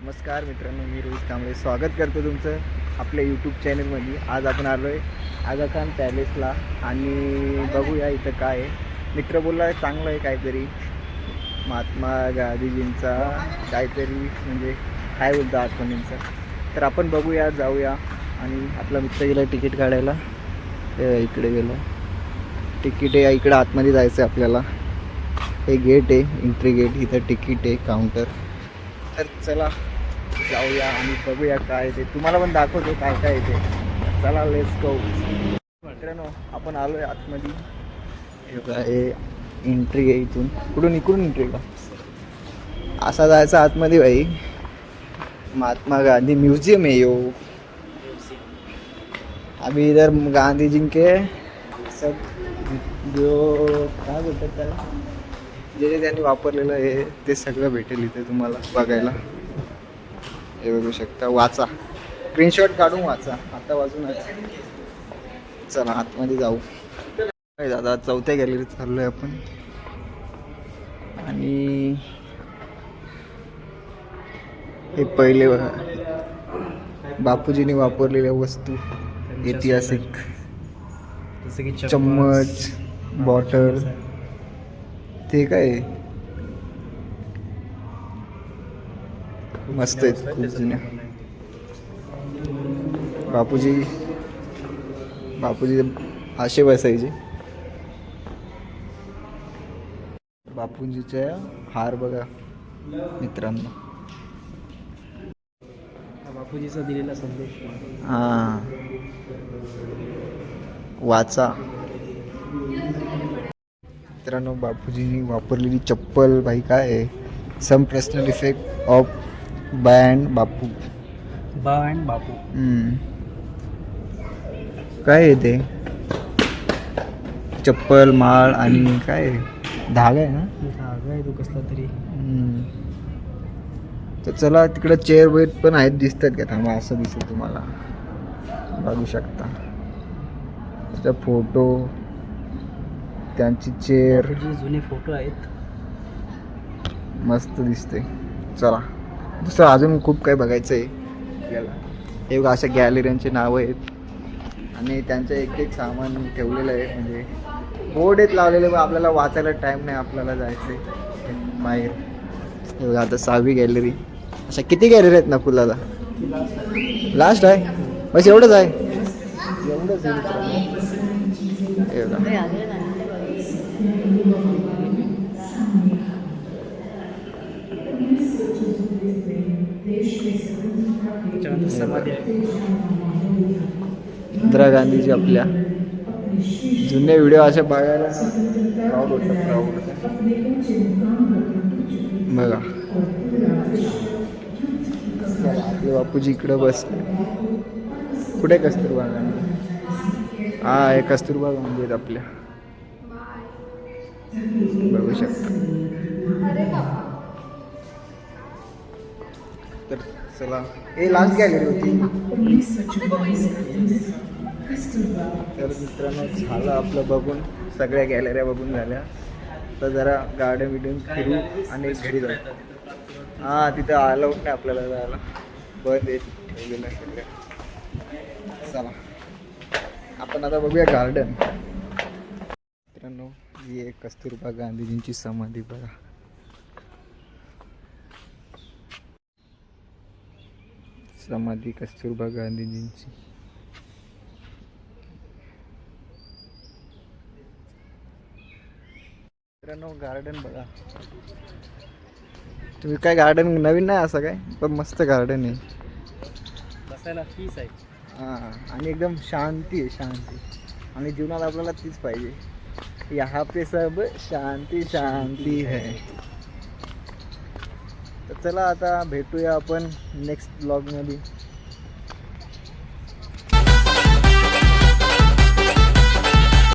नमस्कार मित्रांनो, मी रोहित कांबळे स्वागत करतो तुमचं आपल्या यूट्यूब चॅनलमध्ये. आज आपण आलो आहे आगा खान पॅलेसला आणि बघूया इथं काय आहे. मित्र बोलला चांगलं आहे काहीतरी, महात्मा गांधीजींचा काहीतरी म्हणजे काय बोलतो आठवणींचा. तर आपण बघूया, जाऊया. आणि आपला मित्र गेला तिकीट काढायला, इकडे गेला. तिकीट आहे इकडं, आतमध्ये जायचं आहे आपल्याला. हे गेट आहे, एंट्री गेट. इथं तिकीट आहे, काउंटर. तर चला जाऊया आणि बघूया काय ते, तुम्हाला पण दाखवतो काय काय ते. चला लेट्स गो. मित्रांनो, आपण आलो आहे आतमध्ये. हे एंट्री आहे इथून. इकडून एंट्री का असा जायचं आतमध्ये भाई. महात्मा गांधी म्यूजियम है यो. अभी इधर गांधी जी के सब जो काय बोलतात त्याला, जे त्यांनी वापरलेलं आहे ते सगळं भेटेल इथे तुम्हाला बघायला. हे बघू शकता, वाचा, स्क्रीनशॉट काढून वाचा. आता वाचून चला आतमध्ये जाऊ. काय दादा, चौथ्या गॅलरीत चाललोय आपण. आणि हे पहिले बापूजींनी वापरलेल्या वस्तू, ऐतिहासिक, जसं की चम्मच, बॉटल. ते काय मस्त आहेत, खूप जुन्या. बापूजी असे बसायचे. बापूजीचे हार बघा मित्रांनो. बापूजीचा दिलेला संदेश. हां, वाचा. मित्रांनो, बापूजींनी वापरलेली चप्पल भाई काय आहे. Some personal effect of band Bapu. काय आहे ते, चप्पल, माळ आणि काय धागा आहे ना. धागा आहे तो कसला तरी. तर चला, तिकडं चेअर वेट पण आहेत, दिसतात का? थांबा, असं दिसेल तुम्हाला, बघू शकता. त्याचा फोटो, त्यांची चेअर, जुने फोटो आहेत, मस्त दिसते. चला, दुसरं अजून खूप काही बघायचं आहे आपल्याला. हे बघा, अशा गॅलऱ्यांचे नावं आहेत आणि त्यांचं एक एक सामान ठेवलेलं आहे. म्हणजे बोर्ड आहेत लावलेले, पण आपल्याला वाचायला टाईम नाही, आपल्याला जायचं आहे बाहेर. हे बघा, आता 6वी गॅलरी. अशा किती गॅलरी आहेत नागपूरला? लास्ट आहे बस, एवढंच आहे. एवढंच आहे. हे बघा, इंदिरा गांधीजी आपल्या जुने व्हिडिओ असे बघायला प्राऊड होतं, प्राऊड. बघा, आपले बापूजी इकडं बसले. कुठे कस्तुरबा गांधी? हा, हे कस्तुरबा गांधी आहेत आपल्या, बघू शकता. तर चला, हे लास्ट गॅलरी होती. तर मित्रांनो, झालं आपलं बघून, सगळ्या गॅलऱ्या बघून झाल्या. तर जरा गार्डन बिडन फिरू आणि घरी जाऊ. हां, तिथं अलाउड नाही आपल्याला जायला, बंद आहे ठेवलेलं आहे सगळं. चला, आपण आता बघूया गार्डन. मित्रांनो, ही एक कस्तुरबा गांधीजींची समाधी बघा. समाधी कस्तुरबा गांधीजींची. मित्रांनो, गार्डन बघा तुम्ही. काय गार्डन नवीन नाही असं काय, पण मस्त गार्डन आहे, बसायला पीस आहे. हां, आणि एकदम शांती आहे, शांती. आणि जीवनात आपल्याला तीच पाहिजे. यहाँ पे सब शांती शांती है. तर चला, आता भेटूया आपण नेक्स्ट ब्लॉगमध्ये.